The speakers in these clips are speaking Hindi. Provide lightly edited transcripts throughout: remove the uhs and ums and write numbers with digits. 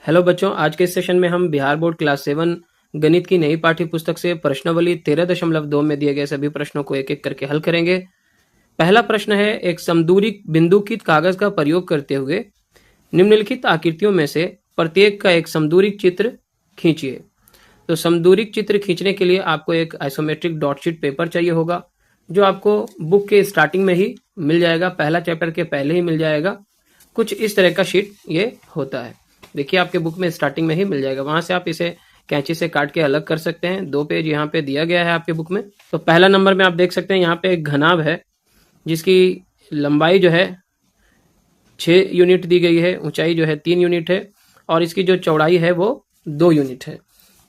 हेलो बच्चों, आज के इस सेशन में हम बिहार बोर्ड क्लास 7 गणित की नई पाठ्य पुस्तक से प्रश्नावली 13.2 में दिए गए सभी प्रश्नों को एक एक करके हल करेंगे। पहला प्रश्न है, एक समदूरी बिंदुकित कागज का प्रयोग करते हुए निम्नलिखित आकृतियों में से प्रत्येक का एक समदूरिक चित्र खींचिए। तो समदूरिक चित्र खींचने के लिए आपको एक आइसोमेट्रिक डॉट शीट पेपर चाहिए होगा, जो आपको बुक के स्टार्टिंग में ही मिल जाएगा, पहला चैप्टर के पहले ही मिल जाएगा। कुछ इस तरह का शीट ये होता है, देखिए आपके बुक में स्टार्टिंग में ही मिल जाएगा। वहां से आप इसे कैंची से काट के अलग कर सकते हैं। 2 पेज यहाँ पे दिया गया है आपके बुक में। तो पहला नंबर में आप देख सकते हैं, यहाँ पे एक घनाभ है जिसकी लंबाई जो है 6 यूनिट दी गई है, ऊंचाई जो है 3 यूनिट है और इसकी जो चौड़ाई है वो 2 यूनिट है।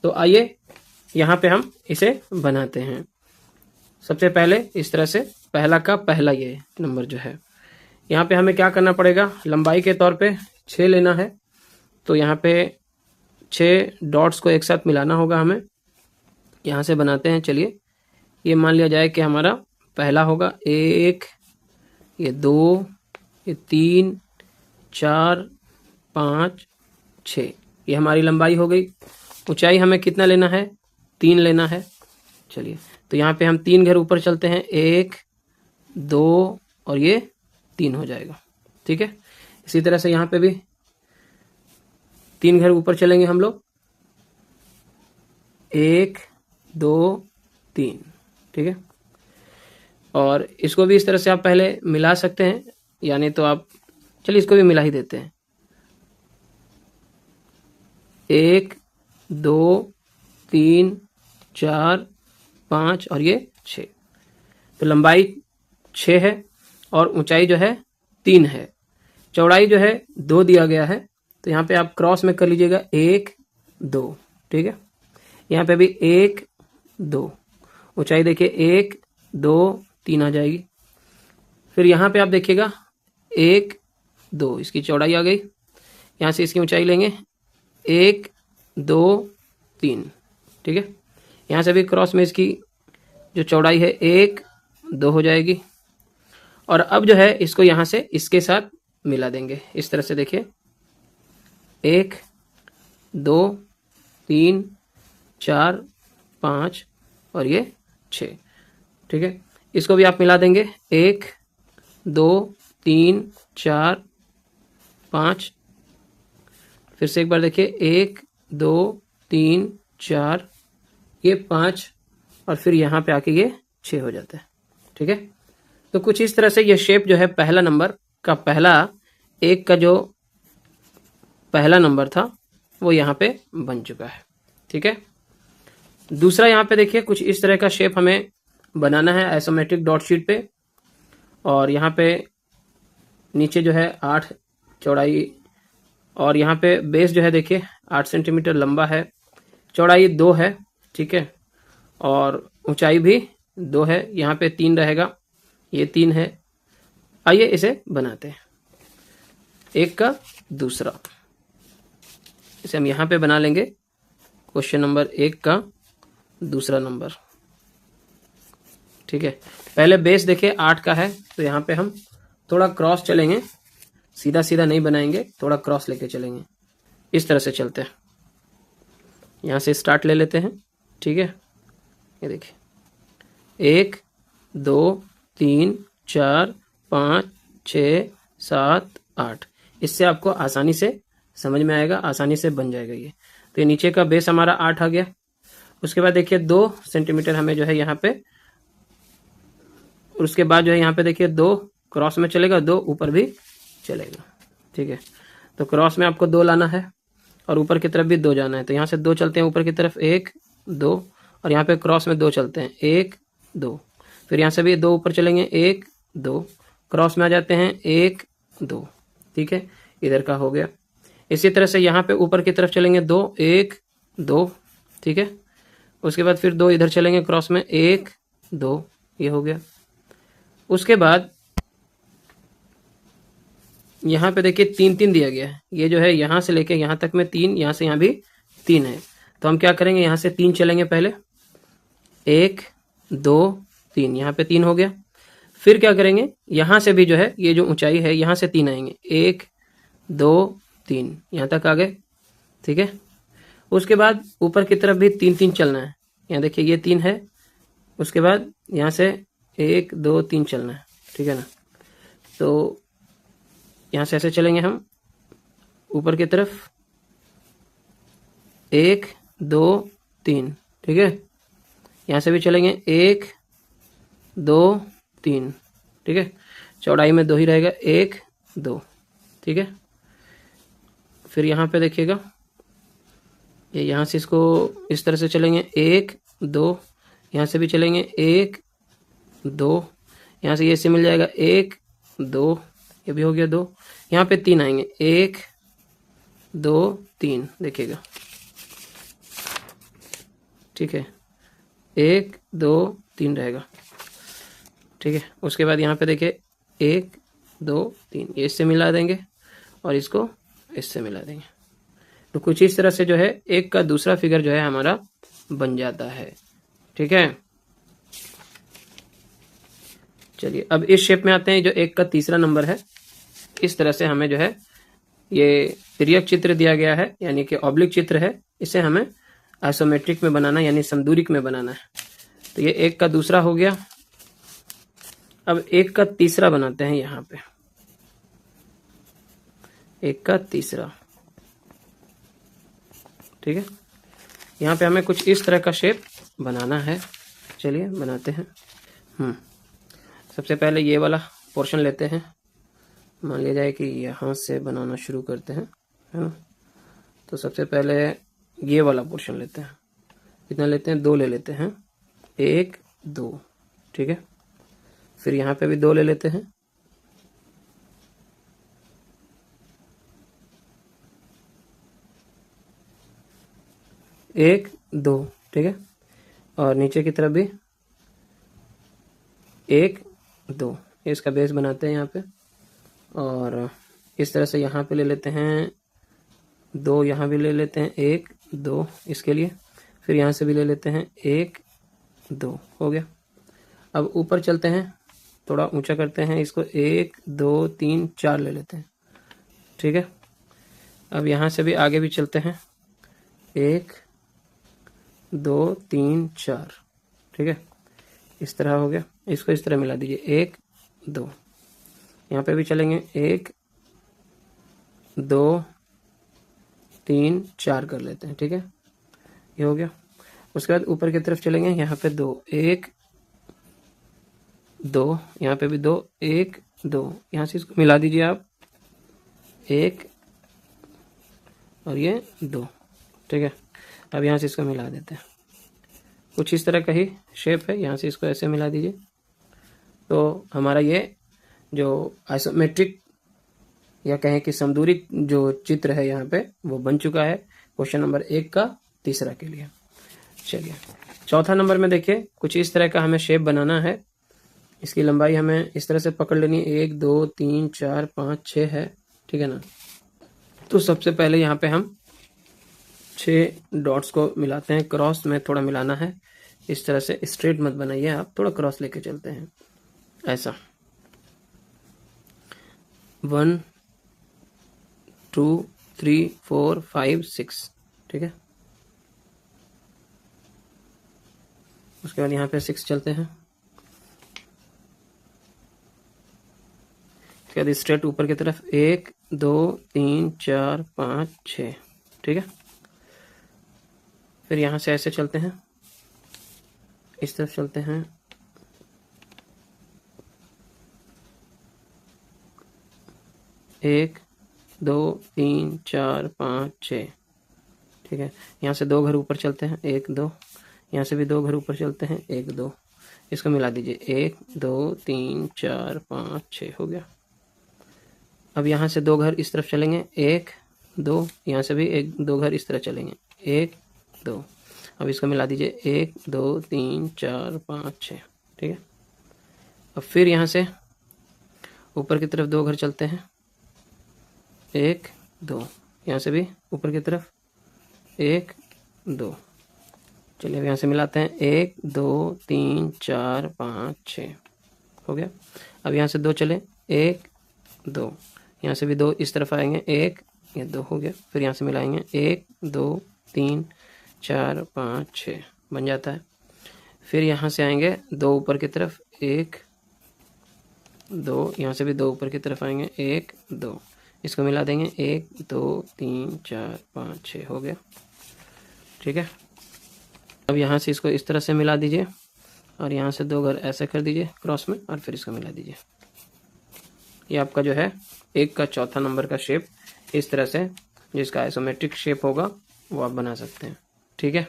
तो आइए यहाँ पे हम इसे बनाते हैं। सबसे पहले इस तरह से पहला का पहला ये नंबर जो है, यहाँ पे हमें क्या करना पड़ेगा, लंबाई के तौर पे 6 लेना है। तो यहाँ पे 6 डॉट्स को एक साथ मिलाना होगा हमें। यहाँ से बनाते हैं, चलिए ये मान लिया जाए कि हमारा पहला होगा 1, ये 2, ये 3, 4, 5, 6, ये हमारी लंबाई हो गई। ऊंचाई हमें कितना लेना है, 3 लेना है। चलिए तो यहाँ पे हम 3 घर ऊपर चलते हैं, 1, 2 और ये 3 हो जाएगा, ठीक है। इसी तरह से यहाँ पे भी 3 घर ऊपर चलेंगे हम लोग, 1, 2, 3, ठीक है। और इसको भी इस तरह से आप पहले मिला सकते हैं, यानी तो आप चलिए इसको भी मिला ही देते हैं, 1, 2, 3, 4, 5 और ये 6। तो लंबाई 6 है और ऊंचाई जो है 3 है, चौड़ाई जो है 2 दिया गया है। तो यहाँ पे आप क्रॉस में कर लीजिएगा 1, 2, ठीक है। यहाँ पे भी 1, 2, ऊंचाई देखिए 1, 2, 3 आ जाएगी। फिर यहाँ पे आप देखिएगा 1, 2, इसकी चौड़ाई आ गई। यहाँ से इसकी ऊंचाई लेंगे 1, 2, 3, ठीक है। यहाँ से भी क्रॉस में इसकी जो चौड़ाई है 1, 2 हो जाएगी। और अब जो है इसको यहाँ से इसके साथ मिला देंगे इस तरह से, देखिए 1, 2, 3, 4, 5 और ये 6, ठीक है। इसको भी आप मिला देंगे 1, 2, 3, 4, 5। फिर से एक बार देखिए 1, 2, 3, 4, ये 5 और फिर यहाँ पे आके ये 6 हो जाता है, ठीक है। तो कुछ इस तरह से ये शेप जो है पहला नंबर का पहला एक का जो पहला नंबर था वो यहाँ पे बन चुका है, ठीक है। दूसरा यहाँ पे देखिए कुछ इस तरह का शेप हमें बनाना है आइसोमेट्रिक डॉट शीट पे। और यहाँ पे नीचे जो है 8 चौड़ाई और यहाँ पे बेस जो है देखिए 8 सेंटीमीटर लंबा है, चौड़ाई 2 है, ठीक है। और ऊंचाई भी 2 है, यहाँ पे 3 रहेगा, ये 3 है। आइए इसे बनाते हैं, एक का दूसरा इसे हम यहाँ पे बना लेंगे। क्वेश्चन नंबर 1 का दूसरा नंबर, ठीक है। पहले बेस देखिए 8 का है, तो यहाँ पे हम थोड़ा क्रॉस चलेंगे, सीधा सीधा नहीं बनाएंगे, थोड़ा क्रॉस लेके चलेंगे, इस तरह से चलते हैं। यहाँ से स्टार्ट ले लेते हैं, ठीक है। ये देखिए 1, 2, 3, 4, 5, 6, 7, 8। इससे आपको आसानी से समझ में आएगा, आसानी से बन जाएगा ये। तो ये नीचे का बेस हमारा 8 आ गया। उसके बाद देखिए 2 सेंटीमीटर हमें जो है यहाँ पे, और उसके बाद जो है यहाँ पे देखिए 2 क्रॉस में चलेगा, 2 ऊपर भी चलेगा, ठीक है। तो क्रॉस में आपको 2 लाना है और ऊपर की तरफ भी 2 जाना है। तो यहाँ से 2 चलते हैं ऊपर की तरफ, 1, 2 और यहाँ पे क्रॉस में 2 चलते हैं, 1, 2। फिर यहाँ से भी 2 ऊपर चलेंगे, 1, 2, क्रॉस में आ जाते हैं, 1, 2, ठीक है। इधर का हो गया। इसी तरह से यहाँ पे ऊपर की तरफ चलेंगे 2, 1, 2, ठीक है। उसके बाद फिर 2 इधर चलेंगे क्रॉस में, 1, 2, ये हो गया। उसके बाद यहाँ पे देखिए 3, 3 दिया गया है, ये जो है यहाँ से लेके यहाँ तक में 3, यहाँ से यहाँ भी 3 है। तो हम क्या करेंगे, यहाँ से 3 चलेंगे पहले, 1, 2, 3, यहाँ पे 3 हो गया। फिर क्या करेंगे, यहाँ से भी जो है ये जो ऊंचाई है यहाँ से 3 आएंगे, 1, 2, 3, यहाँ तक आ गए। ठीक है। उसके बाद ऊपर की तरफ भी 3 3 चलना है। यहाँ देखिए ये 3 है, उसके बाद यहाँ से 1 2 3 चलना है, ठीक है ना। तो यहाँ से ऐसे चलेंगे हम ऊपर की तरफ 1 2 3, ठीक है। यहाँ से भी चलेंगे 1 2 3, ठीक है। चौड़ाई में 2 ही रहेगा, 1 2, ठीक है। फिर यहाँ पे देखिएगा ये यहाँ से इसको इस तरह से चलेंगे 1 2, यहाँ से भी चलेंगे 1 2, यहाँ से ये से मिल जाएगा 1 2, ये भी हो गया 2, यहाँ पे 3 आएंगे 1 2 3, देखिएगा, ठीक है। 1 2 3 रहेगा, ठीक है। उसके बाद यहाँ पे देखिए 1 2 3, ये इससे मिला देंगे और इसको इससे मिला देंगे। तो कुछ इस तरह से जो है एक का दूसरा फिगर जो है हमारा बन जाता है, ठीक है। चलिए अब इस शेप में आते हैं जो एक का तीसरा नंबर है। इस तरह से हमें जो है ये तिर्यक चित्र दिया गया है, यानी कि ऑब्लिक चित्र है, इसे हमें आइसोमेट्रिक में बनाना यानी समदूरिक में बनाना है। तो ये एक का दूसरा हो गया। अब एक का तीसरा बनाते हैं, यहाँ पे एक का तीसरा, ठीक है। यहाँ पे हमें कुछ इस तरह का शेप बनाना है। चलिए बनाते हैं। सबसे पहले ये वाला पोर्शन लेते हैं। मान लिया जाए कि यहाँ से बनाना शुरू करते हैं, है ना। तो सबसे पहले ये वाला पोर्शन लेते हैं। कितना लेते हैं? 2 ले लेते हैं, 1 2, ठीक है। फिर यहाँ पे भी 2 ले लेते हैं, 1 2, ठीक है। और नीचे की तरफ भी 1 2, इसका बेस बनाते हैं यहाँ पे। और इस तरह से यहाँ पे ले लेते हैं 2, यहाँ भी ले लेते हैं 1 2 इसके लिए। फिर यहाँ से भी ले लेते हैं 1 2, हो गया। अब ऊपर चलते हैं, थोड़ा ऊंचा करते हैं इसको, 1 2 3 4 ले लेते हैं, ठीक है। अब यहाँ से भी आगे भी चलते हैं, 1 2 3 4, ठीक है। इस तरह हो गया। इसको इस तरह मिला दीजिए, 1 2। यहाँ पे भी चलेंगे, 1 2 3 4 कर लेते हैं, ठीक है। ये हो गया। उसके बाद ऊपर की तरफ चलेंगे, यहाँ पे 2 1 2, यहाँ पे भी 2 1 2, यहाँ से इसको मिला दीजिए आप, 1 और ये 2, ठीक है। अब यहाँ से इसको मिला देते हैं। कुछ इस तरह का ही शेप है, यहाँ से इसको ऐसे मिला दीजिए। तो हमारा ये जो आइसोमेट्रिक या कहें कि समदूरी जो चित्र है यहाँ पे वो बन चुका है क्वेश्चन नंबर 1 का तीसरा के लिए। चलिए चौथा नंबर में देखिए, कुछ इस तरह का हमें शेप बनाना है। इसकी लंबाई हमें इस तरह से पकड़ लेनी है, 1 2 3 4 5 6 है, ठीक है ना। तो सबसे पहले यहाँ पे हम 6 डॉट्स को मिलाते हैं। क्रॉस में थोड़ा मिलाना है, इस तरह से स्ट्रेट मत बनाइए आप, थोड़ा क्रॉस लेके चलते हैं ऐसा। 1 2 3 4 5 6, ठीक है। उसके बाद यहाँ पे 6 चलते हैं। उसके बाद स्ट्रेट ऊपर की तरफ 1 2 3 4 5 6, ठीक है। फिर यहाँ से ऐसे चलते हैं, इस तरफ चलते हैं, 1 2 3 4 5 6, ठीक है। यहाँ से 2 घर ऊपर चलते हैं, 1 2, यहाँ से भी 2 घर ऊपर चलते हैं, 1 2, इसको मिला दीजिए, 1 2 3 4 5 6, हो गया। अब यहाँ से 2 घर इस तरफ चलेंगे, 1 2, यहाँ से भी 1 2 घर इस तरह चलेंगे, 1 2। अब इसको मिला दीजिए, 1 2 3 4 5 6, ठीक है। अब फिर यहाँ से ऊपर की तरफ 2 घर चलते हैं, 1 2, यहाँ से भी ऊपर की तरफ 1 2। चलिए अब यहाँ से मिलाते हैं, 1 2 3 4 5 6, हो गया। अब यहाँ से 2 चले, 1 2, यहाँ से भी 2 इस तरफ आएंगे, 1 ये 2 हो गया। फिर यहाँ से मिलाएंगे 1 2 3 4 5 6 बन जाता है। फिर यहाँ से आएंगे 2 ऊपर की तरफ, 1 2, यहाँ से भी 2 ऊपर की तरफ आएंगे, 1 2, इसको मिला देंगे 1 2 3 4 5 6 हो गया। ठीक है, अब यहाँ से इसको इस तरह से मिला दीजिए और यहाँ से 2 घर ऐसे कर दीजिए क्रॉस में और फिर इसको मिला दीजिए। ये आपका जो है 1 का चौथा नंबर का शेप इस तरह से, जिसका आइसोमेट्रिक शेप होगा वो आप बना सकते हैं। ठीक है,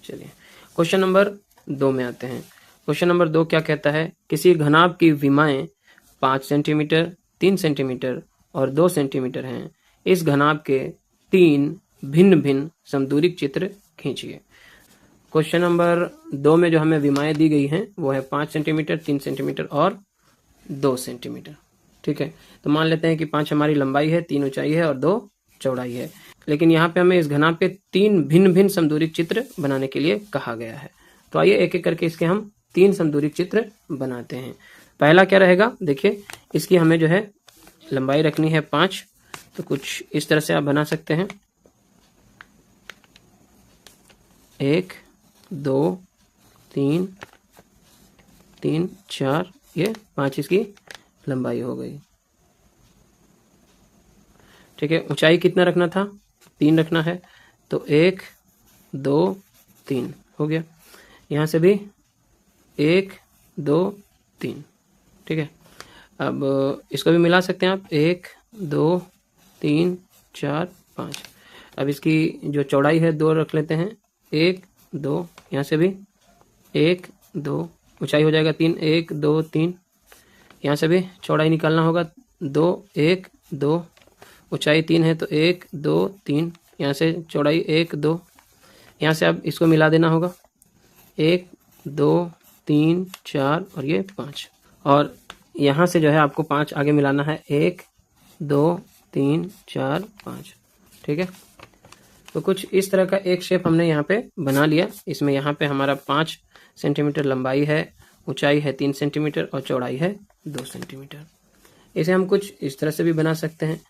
चलिए क्वेश्चन नंबर 2 में आते हैं। क्वेश्चन नंबर 2 क्या कहता है, किसी घनाभ की विमाएं 5 सेंटीमीटर, 3 सेंटीमीटर और 2 सेंटीमीटर हैं। इस घनाभ के 3 भिन्न भिन्न समदूरिक चित्र खींचिए। क्वेश्चन नंबर 2 में जो हमें विमाएं दी गई हैं वो है 5 सेंटीमीटर, 3 सेंटीमीटर और 2 सेंटीमीटर। ठीक है, तो मान लेते हैं कि 5 हमारी लंबाई है, 3 ऊंचाई है और 2 चौड़ाई है। लेकिन यहाँ पे हमें इस घनाभ के 3 भिन्न भिन्न समदूरिक चित्र बनाने के लिए कहा गया है। तो आइए एक एक करके इसके हम 3 समदूरिक चित्र बनाते हैं। पहला क्या रहेगा, देखिए इसकी हमें जो है लंबाई रखनी है 5, तो कुछ इस तरह से आप बना सकते हैं। 1 2 3 3 4, ये 5 इसकी लंबाई हो गई। ठीक है, ऊंचाई कितना रखना था, 3 रखना है, तो 1 2 3 हो गया। यहाँ से भी 1 2 3। ठीक है, अब इसको भी मिला सकते हैं आप, 1 2 3 4 5। अब इसकी जो चौड़ाई है 2 रख लेते हैं, 1 2, यहाँ से भी 1 2, ऊंचाई हो जाएगा 3, 1 2 3, यहाँ से भी चौड़ाई निकालना होगा 2 1 2, ऊंचाई 3 है तो 1 2 3, यहाँ से चौड़ाई 1 2, यहाँ से अब इसको मिला देना होगा 1 2 3 4 और ये 5, और यहाँ से जो है आपको 5 आगे मिलाना है, 1 2 3 4 5। ठीक है, तो कुछ इस तरह का एक शेप हमने यहाँ पे बना लिया। इसमें यहाँ पे हमारा 5 सेंटीमीटर लंबाई है, ऊंचाई है 3 सेंटीमीटर और चौड़ाई है 2 सेंटीमीटर। इसे हम कुछ इस तरह से भी बना सकते हैं।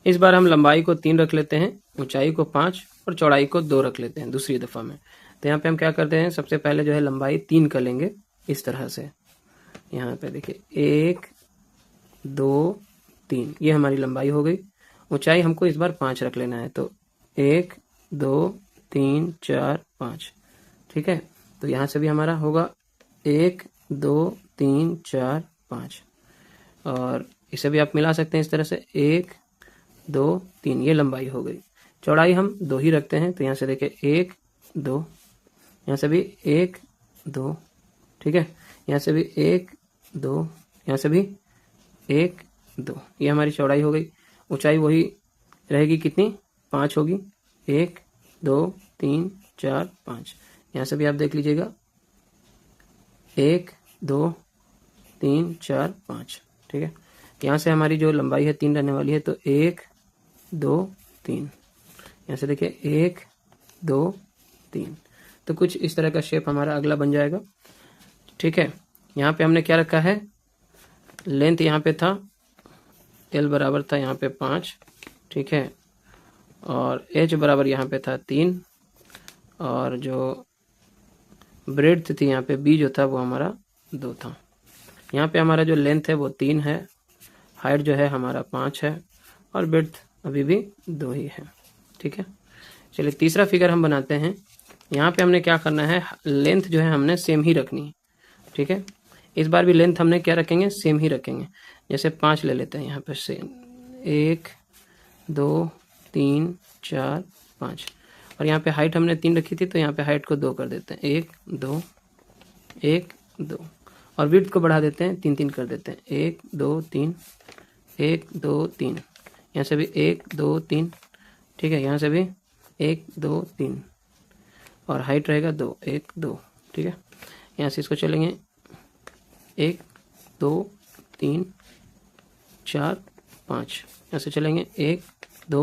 इस बार हम लंबाई को 3 रख लेते हैं, ऊंचाई को 5 और चौड़ाई को 2 रख लेते हैं दूसरी दफ़ा में। तो यहाँ पे हम क्या करते हैं, सबसे पहले जो है लंबाई 3 कर लेंगे इस तरह से। यहाँ पे देखिए 1 2 3, ये हमारी लंबाई हो गई। ऊंचाई हमको इस बार 5 रख लेना है, तो 1 2 3 4 5। ठीक है, तो यहाँ से भी हमारा होगा 1 2 3 4 5, और इसे भी आप मिला सकते हैं इस तरह से, 1 2 3, ये लंबाई हो गई। चौड़ाई हम 2 ही रखते हैं, तो यहाँ से देखिए 1 2, यहाँ से भी 1 2। ठीक है, यहाँ से भी 1 2, यहाँ से भी 1 2, ये हमारी चौड़ाई हो गई। ऊंचाई वही रहेगी, कितनी, 5 होगी, 1 2 3 4 5। यहाँ से भी आप देख लीजिएगा 1 2 3 4 5। ठीक है, यहाँ से हमारी जो लंबाई है 3 रहने वाली है, तो 1 2 3, यहाँ से देखिए 1 2 3। तो कुछ इस तरह का शेप हमारा अगला बन जाएगा। ठीक है, यहाँ पे हमने क्या रखा है, लेंथ यहाँ पे था L बराबर था यहाँ पे 5। ठीक है, और H बराबर यहाँ पे था 3, और जो ब्रेड्थ थी यहाँ पे B जो था वो हमारा 2 था। यहाँ पे हमारा जो लेंथ है वो 3 है, हाइट जो है हमारा 5 है, और ब्रेड्थ अभी भी 2 ही है। ठीक है, चलिए तीसरा फिगर हम बनाते हैं। यहाँ पे हमने क्या करना है, लेंथ जो है हमने सेम ही रखनी है। ठीक है, इस बार भी लेंथ हमने क्या रखेंगे, सेम ही रखेंगे। जैसे 5 ले लेते हैं यहाँ पे, सेम 1 2 3 4 5, और यहाँ पे हाइट हमने 3 रखी थी, तो यहाँ पे हाइट को 2 कर देते हैं, 1 2 1 2, और विड्थ को बढ़ा देते हैं, 3 3 कर देते हैं, 1 2 3 1 2 3, यहाँ से भी 1 2 3। ठीक है, यहाँ से भी 1 2 3, और हाइट रहेगा 2 1 2। ठीक है, यहाँ से इसको चलेंगे 1 2 3 4 5, यहाँ से चलेंगे 1 2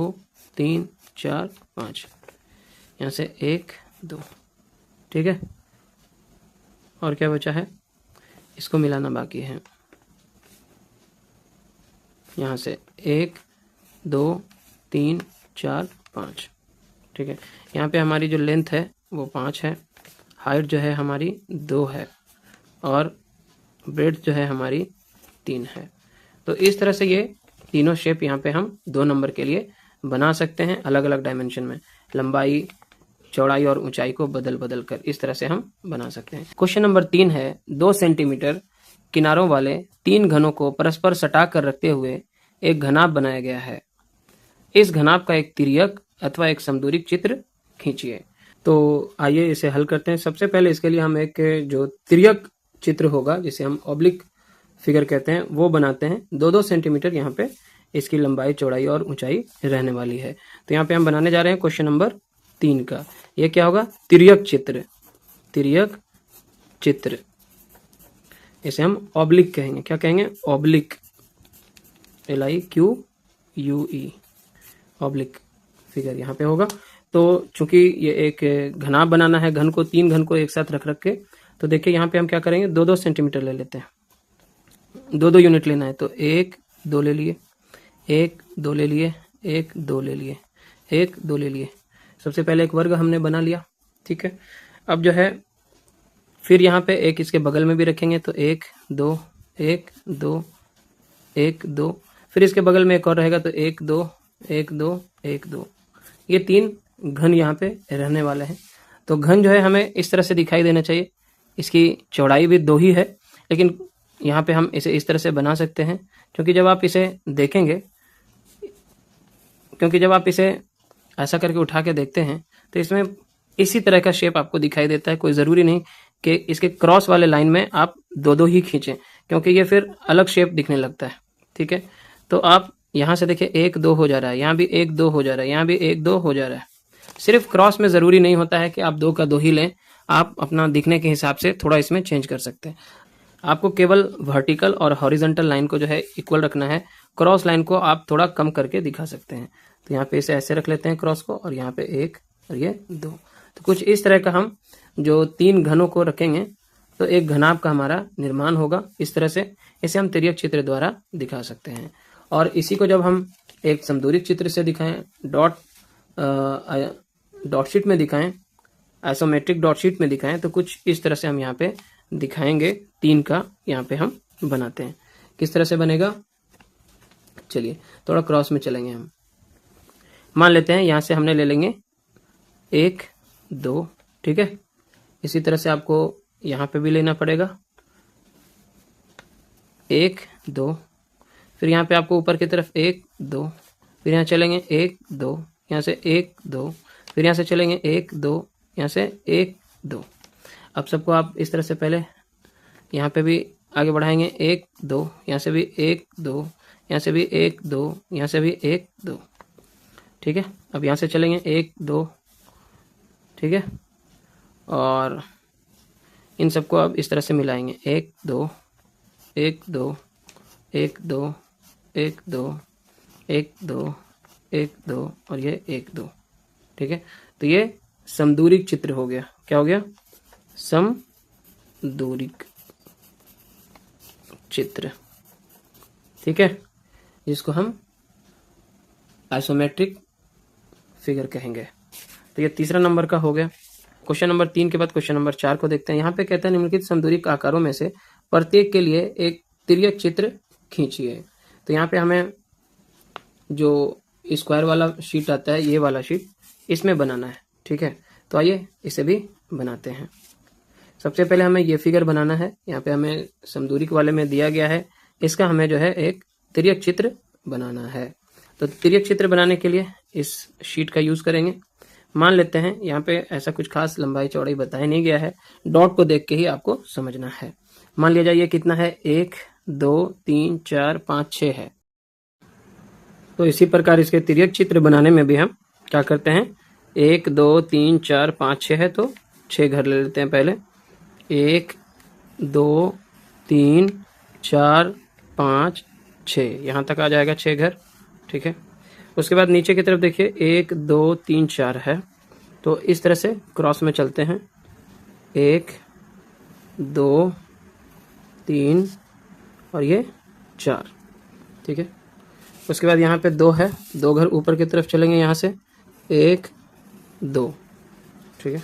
3 4 5, यहाँ से 1 2। ठीक है, और क्या बचा है, इसको मिलाना बाकी है। यहाँ से 1 2 3 4 5। ठीक है, यहाँ पे हमारी जो लेंथ है वो 5 है, हाइट जो है हमारी 2 है और ब्रेड्थ जो है हमारी 3 है। तो इस तरह से ये तीनों शेप यहाँ पे हम 2 नंबर के लिए बना सकते हैं अलग अलग डायमेंशन में, लंबाई, चौड़ाई और ऊंचाई को बदल बदल कर इस तरह से हम बना सकते हैं। क्वेश्चन नंबर 3 है, 2 सेंटीमीटर किनारों वाले 3 घनों को परस्पर सटा कर रखते हुए एक घनाभ बनाया गया है। इस घनाभ का एक तिर्यक अथवा एक समदूरिक चित्र खींचिए। तो आइए इसे हल करते हैं। सबसे पहले इसके लिए हम एक जो तिर्यक चित्र होगा, जिसे हम ऑब्लिक फिगर कहते हैं, वो बनाते हैं। 2-2 सेंटीमीटर यहाँ पे इसकी लंबाई, चौड़ाई और ऊंचाई रहने वाली है। तो यहाँ पे हम बनाने जा रहे हैं क्वेश्चन नंबर 3 का। ये क्या होगा? तिर्यक चित्र। तिर्यक चित्र, इसे हम ऑब्लिक कहेंगे। क्या कहेंगे? ऑब्लिक, LIQUE, ऑब्लिक फिगर यहाँ पे होगा। तो चूंकि ये एक घनाभ बनाना है, घन को 3 घन को एक साथ रख रख के, तो देखिए यहाँ पे हम क्या करेंगे, 2-2 सेंटीमीटर ले लेते हैं। 2-2 यूनिट लेना है, तो 1 2 ले लिए, 1 2 ले लिए, 1 2 ले लिए, 1 2 ले लिए। सबसे पहले एक वर्ग हमने बना लिया। ठीक है, अब जो है फिर यहाँ पे एक इसके बगल में भी रखेंगे, तो 1 2 1 2 1 2, फिर इसके बगल में एक और रहेगा, तो 1 2 1 2 1 2। ये 3 घन यहाँ पे रहने वाले हैं। तो घन जो है हमें इस तरह से दिखाई देना चाहिए। इसकी चौड़ाई भी 2 ही है, लेकिन यहाँ पे हम इसे इस तरह से बना सकते हैं, क्योंकि जब आप इसे देखेंगे, क्योंकि जब आप इसे ऐसा करके उठा के देखते हैं तो इसमें इसी तरह का शेप आपको दिखाई देता है। कोई ज़रूरी नहीं कि इसके क्रॉस वाले लाइन में आप 2-2 ही खींचें, क्योंकि ये फिर अलग शेप दिखने लगता है। ठीक है, तो आप यहाँ से देखिए 1 2 हो जा रहा है, यहाँ भी 1 2 हो जा रहा है, यहाँ भी 1 2 हो जा रहा है। सिर्फ क्रॉस में ज़रूरी नहीं होता है कि आप 2 का 2 ही लें, आप अपना दिखने के हिसाब से थोड़ा इसमें चेंज कर सकते हैं। आपको केवल वर्टिकल और हॉरिजॉन्टल लाइन को जो है इक्वल रखना है, क्रॉस लाइन को आप थोड़ा कम करके दिखा सकते हैं। तो यहाँ पे इसे ऐसे रख लेते हैं क्रॉस को, और यहाँ पे 1 और ये 2। तो कुछ इस तरह का हम जो 3 घनों को रखेंगे तो एक घनाभ का हमारा निर्माण होगा। इस तरह से इसे हम तिर्यक चित्र द्वारा दिखा सकते हैं। और इसी को जब हम एक समदूरिक चित्र से दिखाएं, डॉट शीट में दिखाएं, आइसोमेट्रिक डॉट शीट में दिखाएं, तो कुछ इस तरह से हम यहाँ पे दिखाएंगे। 3 का यहाँ पे हम बनाते हैं। किस तरह से बनेगा? चलिए थोड़ा क्रॉस में चलेंगे हम। मान लेते हैं यहाँ से हमने ले लेंगे 1 2। ठीक है, इसी तरह से आपको यहाँ पे भी लेना पड़ेगा 1 2, फिर यहाँ पे आपको ऊपर की तरफ 1 2, फिर यहाँ चलेंगे 1 2, यहाँ से 1 2, फिर यहाँ से चलेंगे 1 2, यहाँ से 1 2। अब सबको आप इस तरह से पहले यहाँ पे भी आगे बढ़ाएंगे 1 2, यहाँ से भी 1 2, यहाँ से भी 1 2, यहाँ से भी 1 2। ठीक है, अब यहाँ से चलेंगे 1 2। ठीक है, और इन सबको अब इस तरह से मिलाएंगे 1 2 1 2 1 2 1 2 1 2 1 2 और ये 1 2। ठीक है, तो ये समदूरिक चित्र हो गया। क्या हो गया? समदूरिक चित्र। ठीक है, जिसको हम आइसोमेट्रिक फिगर कहेंगे। तो ये तीसरा नंबर का हो गया। क्वेश्चन नंबर 3 के बाद क्वेश्चन नंबर 4 को देखते हैं। यहाँ पे कहता है निम्नलिखित समदूरिक आकारों में से प्रत्येक के लिए एक तिर्यक चित्र खींचिए। तो यहाँ पे हमें जो स्क्वायर वाला शीट आता है, ये वाला शीट, इसमें बनाना है। ठीक है, तो आइए इसे भी बनाते हैं। सबसे पहले हमें ये फिगर बनाना है। यहाँ पे हमें समदूरिक वाले में दिया गया है, इसका हमें जो है एक तिर्यक चित्र बनाना है। तो तिर्यक चित्र बनाने के लिए इस शीट का यूज करेंगे। मान लेते हैं यहाँ पे ऐसा कुछ खास लंबाई चौड़ाई बताया नहीं गया है, डॉट को देख के ही आपको समझना है। मान लिया जाए ये कितना है, 1 2 3 4 5 6 है। तो इसी प्रकार इसके तिर्यक चित्र बनाने में भी हम क्या करते हैं, 1 2 3 4 5 6 है, तो 6 घर ले लेते हैं पहले। 1 2 3 4 5 6, यहाँ तक आ जाएगा 6 घर। ठीक है, उसके बाद नीचे की तरफ देखिए 1 2 3 4 है, तो इस तरह से क्रॉस में चलते हैं। 1 2 3 और ये 4। ठीक है, उसके बाद यहाँ पे 2 है, 2 घर ऊपर की तरफ चलेंगे यहाँ से, 1 2, ठीक है।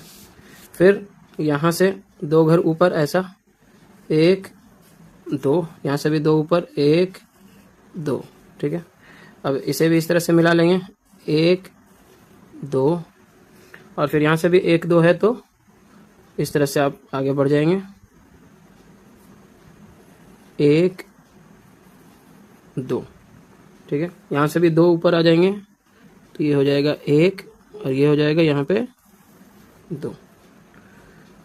फिर यहाँ से 2 घर ऊपर ऐसा, 1 2, यहाँ से भी 2 ऊपर, 1 2, ठीक है। अब इसे भी इस तरह से मिला लेंगे, 1 2, और फिर यहाँ से भी 1 2 है तो इस तरह से आप आगे बढ़ जाएंगे, 1 2, ठीक है। यहाँ से भी 2 ऊपर आ जाएंगे तो ये हो जाएगा 1 और ये हो जाएगा यहाँ पे 2,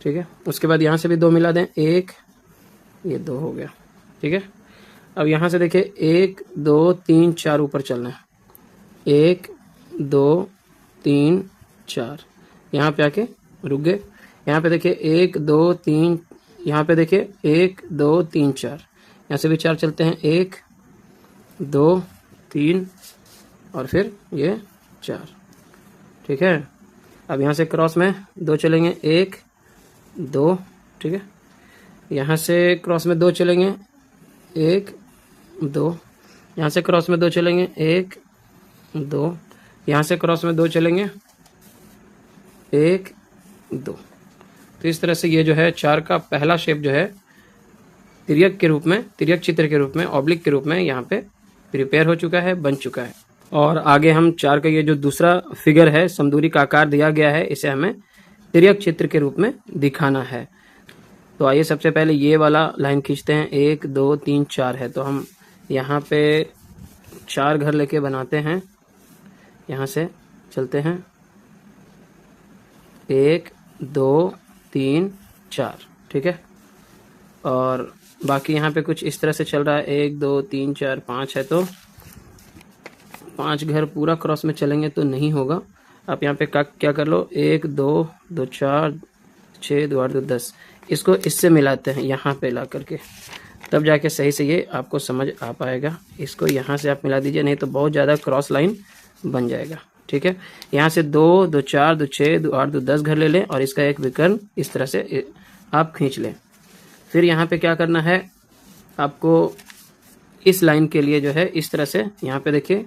ठीक है। उसके बाद यहाँ से भी 2 मिला दें, 1, ये 2 हो गया, ठीक है। अब यहाँ से देखिए 1 2 3 4 ऊपर चलना है, 1 2 3 4, यहाँ पे आके रुक गए। यहाँ पे देखिए 1 2 3, यहाँ पे देखिए 1 2 3 4, यहाँ से भी 4 चलते हैं, 1 2 3 और फिर ये 4, ठीक है। अब यहाँ से क्रॉस में 2 चलेंगे, 1 2, ठीक है। यहाँ से क्रॉस में 2 चलेंगे, 1 2, यहाँ से क्रॉस में 2 चलेंगे, 1 2, यहाँ से क्रॉस में 2 चलेंगे, 1 2। तो इस तरह से ये जो है 4 का पहला शेप जो है तिर्यक के रूप में, तिर्यक चित्र के रूप में, ऑब्लिक के रूप में यहाँ पे प्रिपेयर हो चुका है, बन चुका है। और आगे हम 4 का ये जो दूसरा फिगर है, समदूरी का आकार दिया गया है, इसे हमें तिर्यक चित्र के रूप में दिखाना है। तो आइए सबसे पहले ये वाला लाइन खींचते हैं, 1 2 3 4 है तो हम यहाँ पे 4 घर लेके बनाते हैं। यहाँ से चलते हैं, 1 2 3 4, ठीक है। और बाकी यहाँ पे कुछ इस तरह से चल रहा है, 1 2 3 4 5 है तो 5 घर पूरा क्रॉस में चलेंगे तो नहीं होगा। आप यहाँ पे क्या कर लो, 1 2 2 4 6 2 8 2 10, इसको इससे मिलाते हैं यहाँ पे ला करके, तब जाके सही से ये आपको समझ आ पाएगा। इसको यहाँ से आप मिला दीजिए, नहीं तो बहुत ज़्यादा क्रॉस लाइन बन जाएगा, ठीक है। यहाँ से 2 2 4 2 6 2 8 2 10 घर ले लें और इसका एक विकर्ण इस तरह से आप खींच लें। फिर यहाँ पे क्या करना है आपको, इस लाइन के लिए जो है इस तरह से यहाँ पे देखिए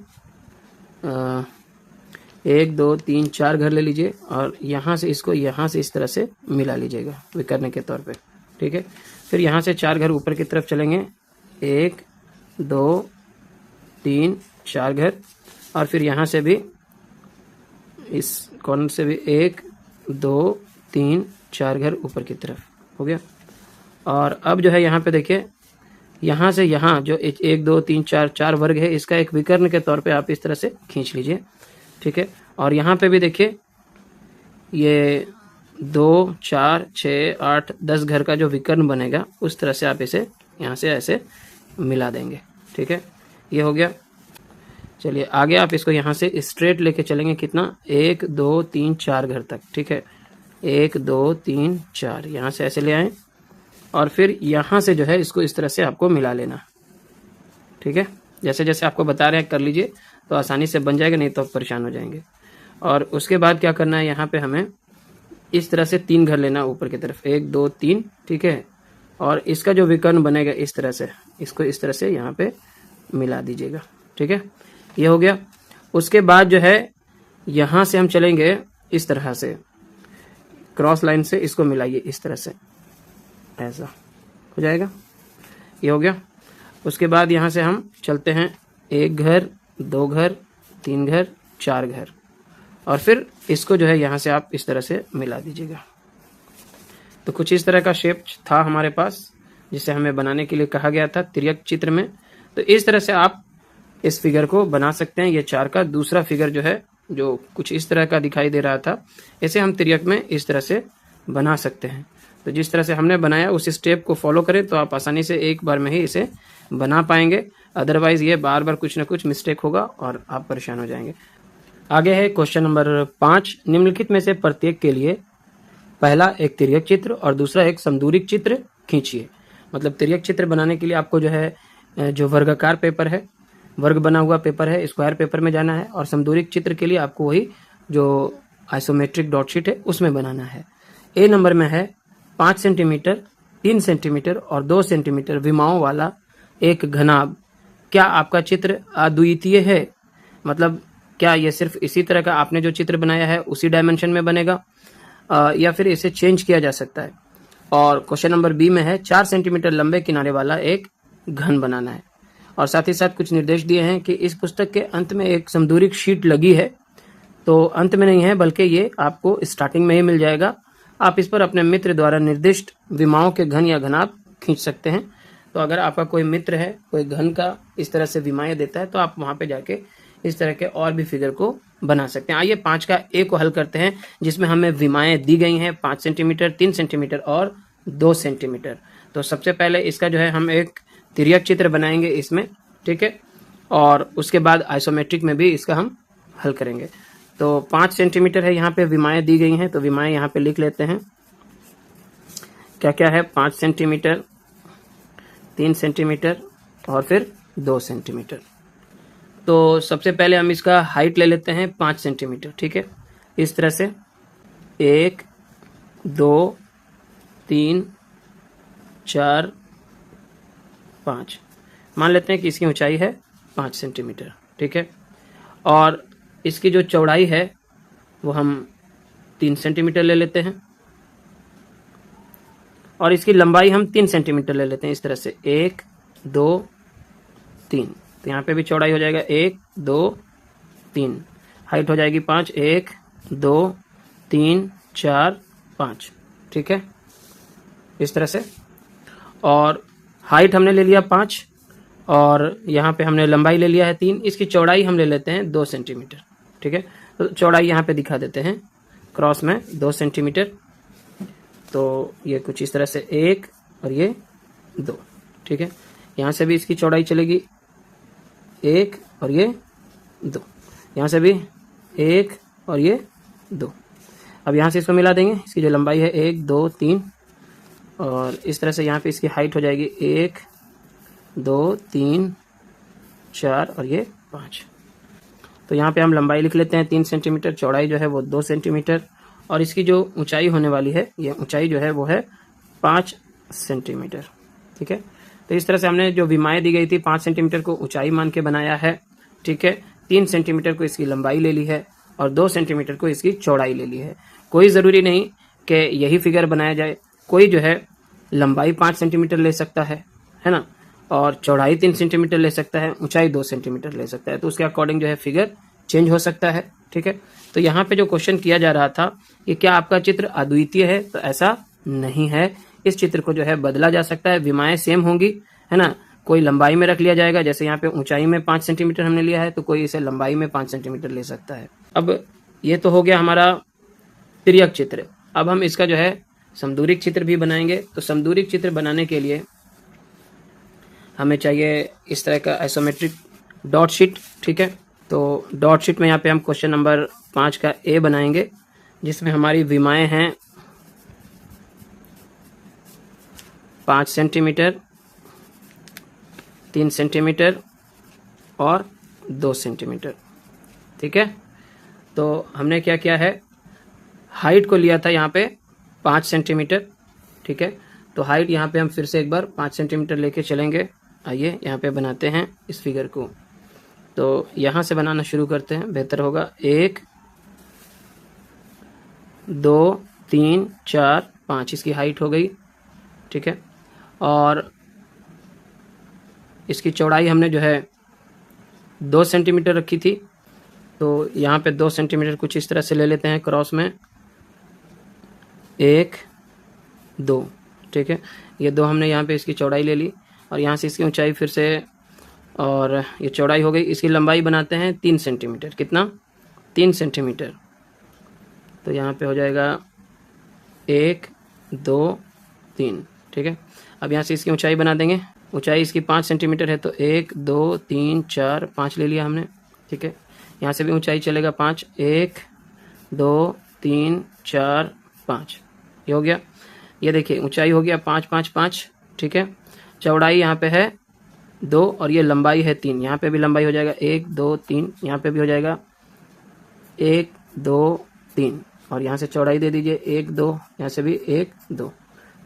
1 2 3 4 घर ले लीजिए और यहाँ से इसको यहाँ से इस तरह से मिला लीजिएगा विकर्ण के तौर पे, ठीक है। फिर यहाँ से 4 घर ऊपर की तरफ चलेंगे, 1 2 3 4 घर, और फिर यहाँ से भी इस कॉर्नर से भी 1 2 3 4 घर ऊपर की तरफ हो गया। और अब जो है यहाँ पे देखिए, यहाँ से यहाँ जो 1 2 3 4 वर्ग है, इसका एक विकर्ण के तौर पे आप इस तरह से खींच लीजिए, ठीक है। और यहाँ पे भी देखिए ये 2 4 6 8 10 घर का जो विकर्ण बनेगा उस तरह से आप इसे यहाँ से ऐसे मिला देंगे, ठीक है। ये हो गया। चलिए आगे आप इसको यहाँ से स्ट्रेट लेके चलेंगे, कितना, 1 2 3 4 घर तक, ठीक है। 1 2 3 4 यहाँ से ऐसे ले आए और फिर यहाँ से जो है इसको इस तरह से आपको मिला लेना, ठीक है। जैसे जैसे आपको बता रहे हैं कर लीजिए तो आसानी से बन जाएगा, नहीं तो आप परेशान हो जाएंगे। और उसके बाद क्या करना है, यहाँ पे हमें इस तरह से 3 घर लेना ऊपर की तरफ, 1 2 3, ठीक है। और इसका जो विकर्ण बनेगा इस तरह से, इसको इस तरह से यहाँ पे मिला दीजिएगा, ठीक है। ये हो गया। उसके बाद जो है यहाँ से हम चलेंगे इस तरह से क्रॉस लाइन से, इसको मिलाइए इस तरह से, ऐसा हो जाएगा। ये हो गया। उसके बाद यहाँ से हम चलते हैं 1 घर 2 घर 3 घर 4 घर, और फिर इसको जो है यहाँ से आप इस तरह से मिला दीजिएगा। तो कुछ इस तरह का शेप था हमारे पास जिसे हमें बनाने के लिए कहा गया था तिर्यक चित्र में। तो इस तरह से आप इस फिगर को बना सकते हैं। ये 4 का दूसरा फिगर जो है, जो कुछ इस तरह का दिखाई दे रहा था, इसे हम तिर्यक में इस तरह से बना सकते हैं। तो जिस तरह से हमने बनाया उस स्टेप को फॉलो करें तो आप आसानी से एक बार में ही इसे बना पाएंगे, अदरवाइज ये बार बार कुछ ना कुछ मिस्टेक होगा और आप परेशान हो जाएंगे। आगे है क्वेश्चन नंबर 5। निम्नलिखित में से प्रत्येक के लिए पहला एक तिर्यक चित्र और दूसरा एक समदूरिक चित्र खींचिए। मतलब तिर्यक चित्र बनाने के लिए आपको जो है जो वर्गाकार पेपर है, वर्ग बना हुआ पेपर है, स्क्वायर पेपर में जाना है, और समदूरिक चित्र के लिए आपको वही जो आइसोमेट्रिक डॉट शीट है उसमें बनाना है। ए नंबर में है 5 सेंटीमीटर 3 सेंटीमीटर और 2 सेंटीमीटर विमाओं वाला एक घनाभ क्या आपका चित्र अद्वितीय है, मतलब क्या ये सिर्फ इसी तरह का आपने जो चित्र बनाया है उसी डायमेंशन में बनेगा, या फिर इसे चेंज किया जा सकता है। और क्वेश्चन नंबर बी में है 4 सेंटीमीटर लंबे किनारे वाला एक घन बनाना है, और साथ ही साथ कुछ निर्देश दिए हैं कि इस पुस्तक के अंत में एक समदूरिक शीट लगी है, तो अंत में नहीं है बल्कि ये आपको स्टार्टिंग में ही मिल जाएगा। आप इस पर अपने मित्र द्वारा निर्दिष्ट विमाओं के घन या घनाभ खींच सकते हैं। तो अगर आपका कोई मित्र है, कोई घन का इस तरह से विमाएं देता है, तो आप वहां पे जाके इस तरह के और भी फिगर को बना सकते हैं। आइए 5 का ए को हल करते हैं, जिसमें हमें विमाएं दी गई हैं 5 सेंटीमीटर, 3 सेंटीमीटर और 2 सेंटीमीटर। तो सबसे पहले इसका जो है हम एक तिर्यक चित्र बनाएंगे इसमें, ठीक है, और उसके बाद आइसोमेट्रिक में भी इसका हम हल करेंगे। तो 5 सेंटीमीटर है, यहाँ पे विमाएं दी गई हैं, तो विमाएं यहाँ पे लिख लेते हैं। क्या क्या है? 5 सेंटीमीटर, 3 सेंटीमीटर और फिर 2 सेंटीमीटर। तो सबसे पहले हम इसका हाइट ले लेते हैं 5 सेंटीमीटर, ठीक है, इस तरह से 1 2 3 4 5 मान लेते हैं कि इसकी ऊंचाई है 5 सेंटीमीटर, ठीक है। और इसकी जो चौड़ाई है वो हम 3 सेंटीमीटर ले लेते हैं, और इसकी लंबाई हम 3 सेंटीमीटर ले लेते हैं, इस तरह से 1 2 3। तो यहाँ पे भी चौड़ाई हो जाएगा 1 2 3, हाइट हो जाएगी 5, 1 2 3 4 5, ठीक है, इस तरह से। और हाइट हमने ले लिया 5, और यहाँ पे हमने लंबाई ले लिया है 3। इसकी चौड़ाई हम ले लेते हैं 2 सेंटीमीटर, ठीक है। तो चौड़ाई यहाँ पे दिखा देते हैं क्रॉस में 2 सेंटीमीटर। तो ये कुछ इस तरह से 1 और ये 2, ठीक है। यहाँ से भी इसकी चौड़ाई चलेगी 1 और ये 2, यहाँ से भी 1 और ये 2। अब यहाँ से इसको मिला देंगे, इसकी जो लंबाई है 1 2 3, और इस तरह से यहाँ पे इसकी हाइट हो जाएगी 1 2 3 4 और ये 5। तो यहाँ पे हम लंबाई लिख लेते हैं 3 सेंटीमीटर, चौड़ाई जो है वो 2 सेंटीमीटर, और इसकी जो ऊंचाई होने वाली है, ये ऊंचाई जो है वो है 5 सेंटीमीटर, ठीक है। तो इस तरह से हमने जो विमाएं दी गई थी 5 सेंटीमीटर को ऊंचाई मान के बनाया है, ठीक है। 3 सेंटीमीटर को इसकी लंबाई ले ली है, और 2 सेंटीमीटर को इसकी चौड़ाई ले ली है। कोई ज़रूरी नहीं कि यही फिगर बनाया जाए, कोई जो है लंबाई 5 सेंटीमीटर ले सकता है ना, और चौड़ाई 3 सेंटीमीटर ले सकता है, ऊंचाई 2 सेंटीमीटर ले सकता है। तो उसके अकॉर्डिंग जो है फिगर चेंज हो सकता है, ठीक है। तो यहाँ पे जो क्वेश्चन किया जा रहा था कि क्या आपका चित्र अद्वितीय है, तो ऐसा नहीं है। इस चित्र को जो है बदला जा सकता है, विमाएं सेम होंगी, है ना। कोई लंबाई में रख लिया जाएगा, जैसे यहाँ पे ऊंचाई में 5 सेंटीमीटर हमने लिया है, तो कोई इसे लंबाई में 5 सेंटीमीटर ले सकता है। अब ये तो हो गया हमारा तिर्यक चित्र। अब हम इसका जो है समदूरिक चित्र भी बनाएंगे। तो समदूरिक चित्र बनाने के लिए हमें चाहिए इस तरह का आइसोमेट्रिक डॉट शीट, ठीक है। तो डॉट शीट में यहाँ पे हम क्वेश्चन नंबर 5 का ए बनाएंगे, जिसमें हमारी विमाएं हैं 5 सेंटीमीटर, 3 सेंटीमीटर और 2 सेंटीमीटर, ठीक है। तो हमने क्या किया है, हाइट को लिया था यहाँ पे 5 सेंटीमीटर, ठीक है। तो हाइट यहाँ पे हम फिर से एक बार 5 सेंटीमीटर लेके चलेंगे। आइए यहाँ पे बनाते हैं इस फिगर को। तो यहाँ से बनाना शुरू करते हैं, बेहतर होगा। 1 2 3 4 5 इसकी हाइट हो गई, ठीक है। और इसकी चौड़ाई हमने जो है 2 सेंटीमीटर रखी थी, तो यहाँ पे 2 सेंटीमीटर कुछ इस तरह से ले लेते हैं क्रॉस में, 1 2, ठीक है। ये 2 हमने यहाँ पे इसकी चौड़ाई ले ली, और यहाँ से इसकी ऊंचाई फिर से, और ये चौड़ाई हो गई। इसकी लंबाई बनाते हैं 3 सेंटीमीटर, कितना? 3 सेंटीमीटर। तो यहाँ पे हो जाएगा 1 2 3, ठीक है। अब यहाँ से इसकी ऊंचाई बना देंगे। ऊंचाई इसकी 5 सेंटीमीटर है, तो 1 2 3 4 5 ले लिया हमने, ठीक है। यहाँ से भी ऊंचाई चलेगा 5, 1 2 3 4 5, ये हो गया। ये देखिए ऊंचाई हो गया 5 5 5, ठीक है। चौड़ाई यहाँ पे है 2, और ये लंबाई है 3। यहाँ पे भी लंबाई हो जाएगा 1 2 3, यहाँ पे भी हो जाएगा 1 2 3, और यहाँ से चौड़ाई दे दीजिए 1 2, यहाँ से भी 1 2।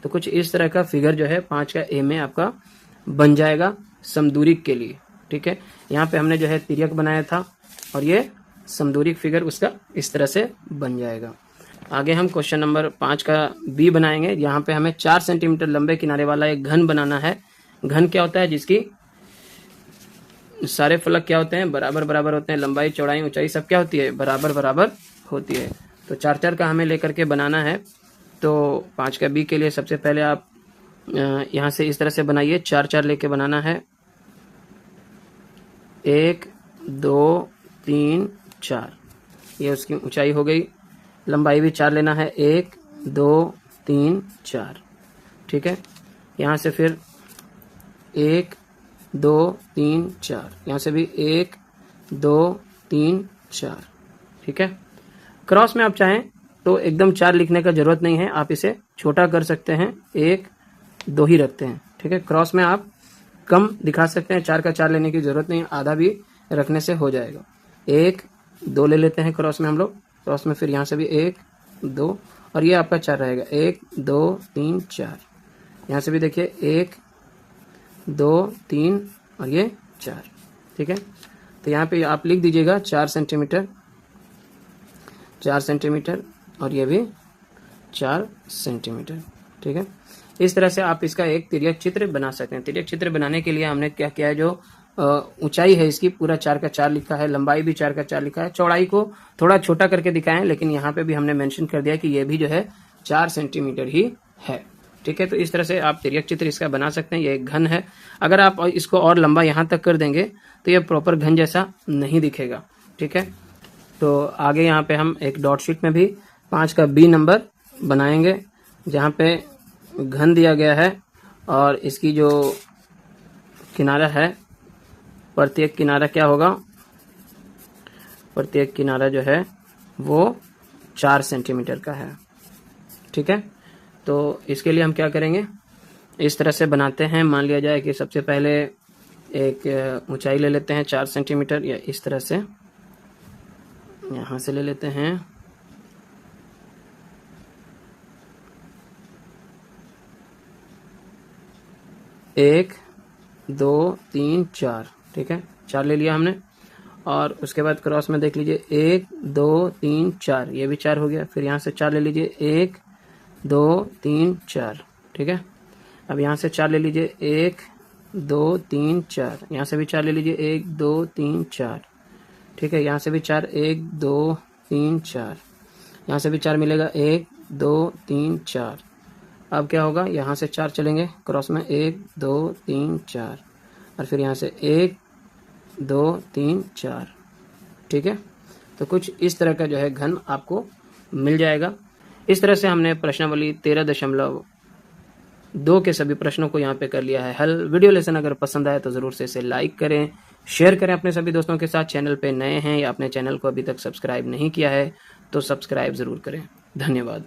तो कुछ इस तरह का फिगर जो है 5 का ए में आपका बन जाएगा समदूरिक के लिए, ठीक है, यहाँ पे हमने जो है तिर्यक बनाया था और ये समदूरिक फिगर उसका इस तरह से बन जाएगा। आगे हम क्वेश्चन नंबर 5 का बी बनाएंगे। यहाँ पे हमें 4 सेंटीमीटर लंबे किनारे वाला एक घन बनाना है। घन क्या होता है? जिसकी सारे फलक क्या होते हैं? बराबर बराबर होते हैं। लंबाई, चौड़ाई, ऊंचाई सब क्या होती है? बराबर बराबर होती है। तो 4-4 का हमें लेकर के बनाना है। तो 5 का बी के लिए सबसे पहले आप यहाँ से इस तरह से बनाइए, 4-4 लेके बनाना है। 1 2 3 4, ये उसकी ऊंचाई हो गई। लंबाई भी 4 लेना है, 1 2 3 4, ठीक है। यहाँ से फिर 1 2 3 4, यहाँ से भी 1 2 3 4, ठीक है। क्रॉस में आप चाहें तो एकदम 4 लिखने का जरूरत नहीं है, आप इसे छोटा कर सकते हैं, 1 2 ही रखते हैं, ठीक है। क्रॉस में आप कम दिखा सकते हैं, 4 का 4 लेने की जरूरत नहीं है, आधा भी रखने से हो जाएगा। 1 2 ले लेते हैं क्रॉस में हम लोग। क्रॉस में फिर यहाँ से भी 1 2 और ये आपका 4 रहेगा, 1 2 3 4। यहाँ से भी देखिए 1 2 3 और ये 4, ठीक है। तो यहाँ पे आप लिख दीजिएगा 4 सेंटीमीटर, 4 सेंटीमीटर और ये भी 4 सेंटीमीटर, ठीक है। इस तरह से आप इसका एक तिर्यक चित्र बना सकते हैं। तिर्यक चित्र बनाने के लिए हमने क्या किया है, जो ऊंचाई है इसकी पूरा 4 का 4 लिखा है, लंबाई भी 4 का 4 लिखा है, चौड़ाई को थोड़ा छोटा करके दिखाएं, लेकिन यहाँ पे भी हमने मेंशन कर दिया कि ये भी जो है 4 सेंटीमीटर ही है, ठीक है। तो इस तरह से आप तिर्यक चित्र इसका बना सकते हैं। ये एक घन है। अगर आप इसको और लंबा यहाँ तक कर देंगे तो ये प्रॉपर घन जैसा नहीं दिखेगा, ठीक है। तो आगे यहाँ पे हम एक डॉट शीट में भी 5 का बी नंबर बनाएंगे, जहाँ पे घन दिया गया है और इसकी जो किनारा है, प्रत्येक किनारा क्या होगा? प्रत्येक किनारा जो है वो 4 सेंटीमीटर का है, ठीक है। तो इसके लिए हम क्या करेंगे, इस तरह से बनाते हैं। मान लिया जाए कि सबसे पहले एक ऊंचाई ले लेते हैं 4 सेंटीमीटर, या इस तरह से यहाँ से ले लेते हैं। एक 2 3 4, ठीक है, 4 ले लिया हमने। और उसके बाद क्रॉस में देख लीजिए 1 2 3 4, ये भी 4 हो गया। फिर यहाँ से 4 ले लीजिए, 1 2 3 4, ठीक है। अब यहाँ से 4 ले लीजिए, 1 2 3 4, यहाँ से भी 4 ले लीजिए, 1 2 3 4, ठीक है। यहाँ से भी 4, 1 2 3 4, यहाँ से भी 4 मिलेगा, 1 2 3 4। अब क्या होगा, यहाँ से 4 चलेंगे क्रॉस में, 1 2 3 4 और फिर यहाँ से 1 2 3 4, ठीक है। तो कुछ इस तरह का जो है घन आपको मिल जाएगा। इस तरह से हमने प्रश्नावली 13.2 के सभी प्रश्नों को यहाँ पे कर लिया है हल। वीडियो लेसन अगर पसंद आए तो ज़रूर से इसे लाइक करें, शेयर करें अपने सभी दोस्तों के साथ। चैनल पे नए हैं या अपने चैनल को अभी तक सब्सक्राइब नहीं किया है तो सब्सक्राइब ज़रूर करें। धन्यवाद।